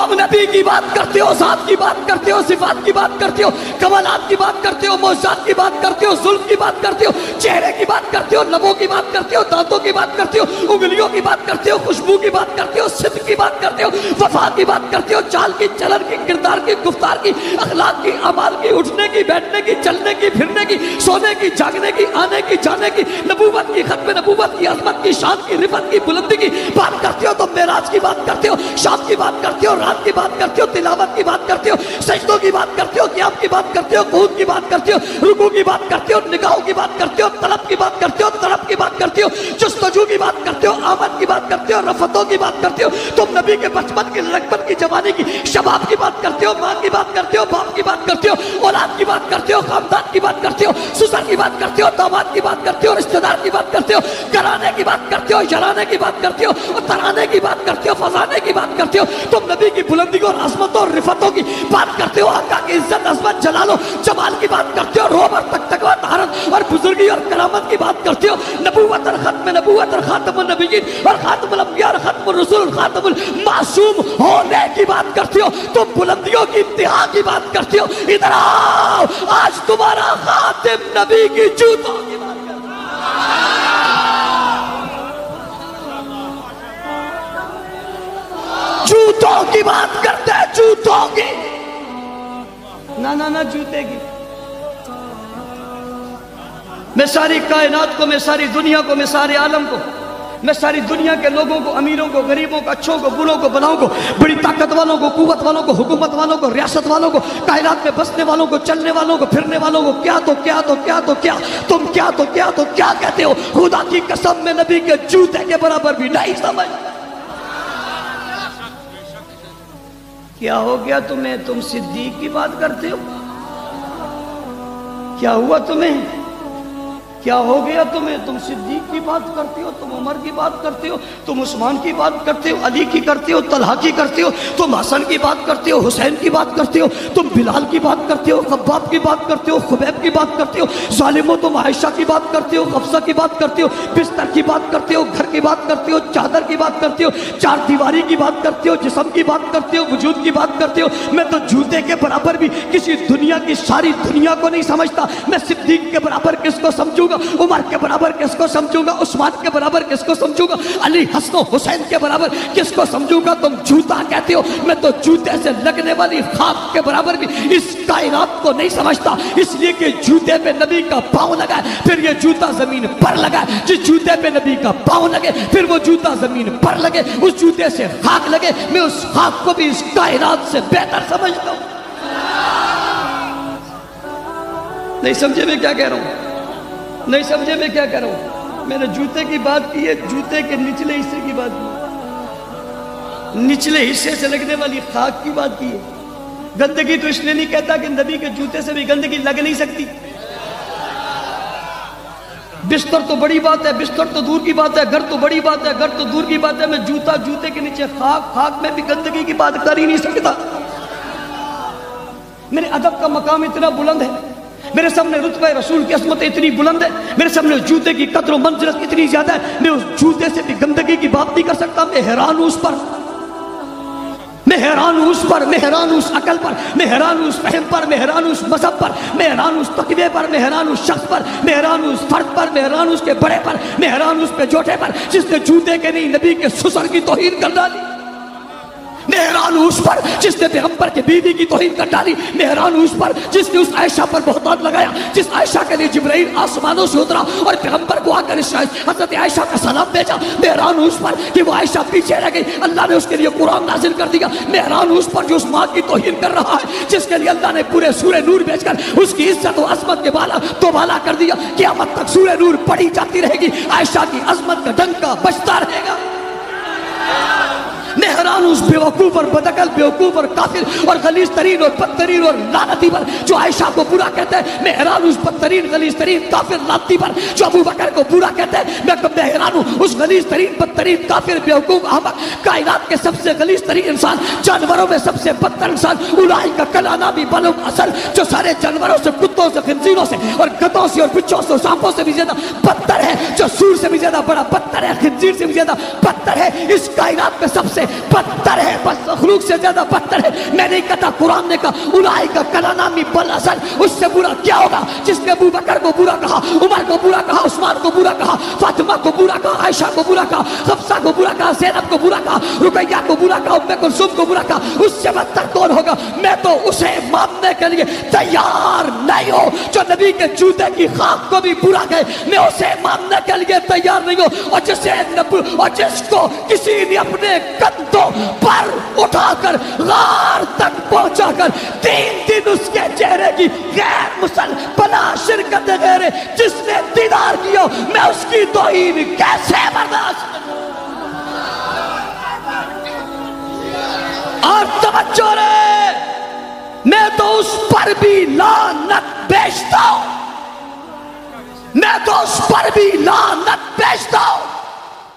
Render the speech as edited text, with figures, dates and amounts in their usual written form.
تم نبی کی بات کرتے ہو، ذات کی بات کرتے ہو، صفات کی بات کرتے ہو، کمالات کی بات کرتے ہو، معجزات کی بات کرتے ہو، زلف کی بات کرتے ہو، چہرے کی بات کرتے ہو، لبوں کی بات کرتے ہو، دانتوں کی بات کرتے ہو، انگلیوں کی بات کرتے ہو، خوشبو کی بات کرتے ہو، صدق کی بات کرتے ہو، وفا کی بات کرتے ہو، چال کی، چلن کی، کردار کی، گفتار کی، اخلاق کی، اعمال کی، اٹھنے کی، بیٹھنے کی، چلنے کی، پھرنے کی، سونے کی، جاگنے کی، آنے کی، جانے کی، نبوت کی، ختم نبوت کی، عظمت کی، شان کی، رفعت کی، بلندی کی بات کرتے ہو، تم معراج کی بات کرتے ہو، شام کی بات کرتے ہو، رات کی بات کرتے ہو، تلاوت کی بات کرتے ہو، سجدوں کی بات کرتے ہو، قیام کی بات کرتے ہو، قعود کی بات کرتے ہو، رکوع کی بات کرتے ہو، نگاہوں کی بات کرتے ہو، طلب کی بات کرتے ہو، طلب کی بات کرتے ہو، جستجو کی بات کرتے ہو، آمد کی بات کرتے ہو، رفتوں کی بات کرتے ہو، تم نبی کے بچپن کی، لڑکپن کی، جوانی کی، شباب کی بات کرتے ہو، ماں کی بات کرتے ہو، باپ کی بات کرتے ہو، اولاد کی بات کرتے ہو، خاندان کی بات کرتے ہو، سسر کی بات کرتے ہو، داماد کی بات کرتے ہو، رشتہ دار کی بات کرتے ہو، گرانے کی بات کرتے ہو، یرانے کی بات کرتے ہو، اور ترانے کی بات کرتے ہو، فضانے کی بات کرتے ہو، تم نبی کی بلندی اور عظمتوں اور رفتوں کی بات کرتے ہو، آقا کی عزت، عظمت، جلال و جمال کی بات کرتے ہو، روب اور تقویٰ، طہارت اور بزرگی اور کرامت کی بات کرتے ہو، نبوت اور ختم نبوت اور خاتم النبیین اور خاتم الانبیاء اور ختم الرسول اور خاتم المعصوم ہونے کی بات کرتے ہو، تم بلندیوں کی انتہا کی بات کرتے ہو، ادھر آؤ، آج تمہارا خاتم نبی کی جوتوں کی بات کرتے ہو، جوتوں کی بات کرتے ہیں، جوتوں کی، نہ جوتے کی۔ میں ساری کائنات کو، میں ساری دنیا کو، میں سارے عالم کو، میں ساری دنیا کے لوگوں کو، امیروں کو، غریبوں کو، اچھوں کو، بروں کو، بلاؤں کو، بڑی طاقت والوں کو، قوت والوں کو، حکومت والوں کو، ریاست والوں کو، کائنات میں بسنے والوں کو، چلنے والوں کو، پھرنے والوں کو، کیا تو کیا تو کیا تو کیا، تم کیا تو کیا تو کیا کہتے ہو، خدا کی قسم میں نبی کے جوتے کے برابر بھی نہیں سمجھ۔ کیا ہو گیا تمہیں؟ تم صدیق کی بات کرتے ہو؟ کیا ہوا تمہیں؟ کیا ہو گیا تمہیں؟ تم صدیق کی بات کرتے ہو، تم عمر کی بات کرتے ہو، تم عثمان کی بات کرتے ہو، علی کی کرتے ہو، طلحہ کی کرتے ہو، تم حسن کی بات کرتے ہو، حسین کی بات کرتے ہو، تم بلال کی بات کرتے ہو، خباب کی بات کرتے ہو، خبیب کی بات کرتے ہو، ظالمو تم عائشہ کی بات کرتے ہو، حفصہ کی بات کرتے ہو، بستر کی بات کرتے ہو، گھر کی بات کرتے ہو، چادر کی بات کرتے ہو، چار دیواری کی بات کرتے ہو، جسم کی بات کرتے ہو، وجود کی بات کرتے ہو۔ میں تو جوتے کے برابر بھی کسی دنیا کی ساری دنیا کو نہیں سمجھتا، میں صدیق کے برابر کس کو سمجھوں گا، عمر کے برابر کس کو سمجھوں گا، عثمان کے برابر کس کو سمجھوں گا، علی، حسن و حسین کے برابر کس کو سمجھوں گا؟ تم جوتا کہتے ہو، میں تو جوتے سے لگنے والی خاک کے برابر بھی اس کائنات کو نہیں سمجھتا، اس لیے کہ جوتے پہ نبی کا پاؤں لگا ہے، پھر یہ جوتا زمین پر لگا ہے، جس جوتے پہ نبی کا پاؤں لگے پھر وہ جوتا زمین پر لگے، اس جوتے سے خاک لگے، میں اس خاک کو بھی اس کائنات سے بہتر سمجھتا ہوں۔ نہیں سمجھے میں کیا کہہ رہا ہوں؟ نہیں سمجھے میں کیا کہہ رہا ہوں؟ میں نے جوتے کی بات کی ہے، جوتے کے نچلے حصے کی بات کی، نچلے حصے سے لگنے والی خاک کی بات کی ہے۔ گندگی تو اس لیے نہیں کہتا کہ نبی کے جوتے سے بھی گندگی لگ نہیں سکتی۔ بستر تو بڑی بات ہے، بستر تو دور کی بات ہے، گھر تو بڑی بات ہے، گھر تو دور کی بات ہے، میں جوتا، جوتے کے نیچے خاک، خاک میں بھی گندگی کی بات کر ہی نہیں سکتا۔ میرے ادب کا مقام اتنا بلند ہے، میرے سامنے رتبہ رسول کی عظمت اتنی بلند ہے، میرے سامنے جوتے کی قدر و منزلت اتنی زیادہ ہے، میں اس جوتے سے بھی گندگی کی بات نہیں کر سکتا۔ میں حیران ہوں اس پر، میں حیران ہوں اس پر، میں حیران ہوں اس عقل پر، میں حیران ہوں اس فہم پر، میں حیران ہوں اس مذہب پر، میں حیران ہوں اس تقوی پر، میں حیران ہوں اس شخص پر، میں حیران ہوں اس فرد پر، میں حیران ہوں اس کے بڑے پر، میں حیران ہوں اس پہ جوٹے پر جس نے جوتے کے نہیں نبی کے سسر کی توہین کر ڈالی، میں حیران ہوں اس پر جس نے پیغمبر کے بیوی کی توہین کر ڈالی، میں حیران ہوں اس پر جس نے اس عائشہ پر بہتان لگایا، جس عائشہ کے لیے جبرائیل آسمانوں سے اترا اور پیغمبر کو آ کر حضرت عائشہ کا سلام بھیجا، میں حیران ہوں اس پر کہ وہ عائشہ پیچھے رہ گئی، اللہ نے اس کے لیے قرآن نازل کر دیا، میں حیران ہوں اس پر جو اس ماں کی توہین کر رہا ہے، جس کے لیے اللہ نے پورے سورہ نور بھیج کر اس کی عزت و عظمت کے بالا تو بالا کر دیا، قیامت تک سورہ نور پڑھی جاتی رہے گی، عائشہ کی عظمت کا ڈنکا بجتا رہے گا۔ میں حیران ہوں اس بیوقوف اور بدعقل، بیوقوف اور کافر اور غلیظ ترین اور بدترین اور لعنتی پر جو عائشہ کو برا کہتا ہے، میں حیران ہوں اس بدترین غلیظ ترین کافر لعنتی پر جو ابو بکر کو برا کہتا ہے، میں حیران ہوں اس غلیظ ترین بدترین کافر بیوقوف احمق، کائنات کے سب سے غلیظ ترین انسان، جانوروں میں سب سے بدتر انسان، اولئک کالانعام بل هم اضل، جو سارے جانوروں سے، کتوں سے، خنزیروں سے اور گدھوں سے اور بچوں سے، سانپوں سے بھی زیادہ بدتر ہے، جو سور سے بھی زیادہ بڑا بدتر ہے، خنزیر سے بھی زیادہ بدتر ہے، اس کائنات میں سب سے بدتر ہے، بس مخلوق سے زیادہ بدتر ہے۔ میں نہیں کہتا، قرآن نے کہا اولئک کالانعام بل اضل، اس سے برا کیا ہوگا جس نے ابو بکر کو برا کہا، عمر کو برا کہا، عثمان کو برا کہا، فاطمہ کو برا کہا، عائشہ کو برا کہا، حفصہ کو برا کہا، زینب کو برا کہا، رقیہ کو برا کہا، ام کلثوم کو برا کہا، اس سے بدتر کون ہوگا؟ میں تو اسے ماننے کے لیے تیار نہیں ہوں جو نبی کے جوتے کی خاک کو بھی برا کہے، میں اسے ماننے کے لیے تیار نہیں ہوں، اور جس کو کسی نے اپنے کندھوں پر اٹھا کر غار تک پہنچا کر 3 دن اس کے چہرے کی غیر مسلم بلا شرکت غیر جس نے دیدار کیا، میں اس کی توہین کیسے برداشت کروں؟ اور توجہ رہے، میں تو اس پر بھی لعنت بیچتا ہوں، میں تو اس پر بھی لعنت بیچتا ہوں۔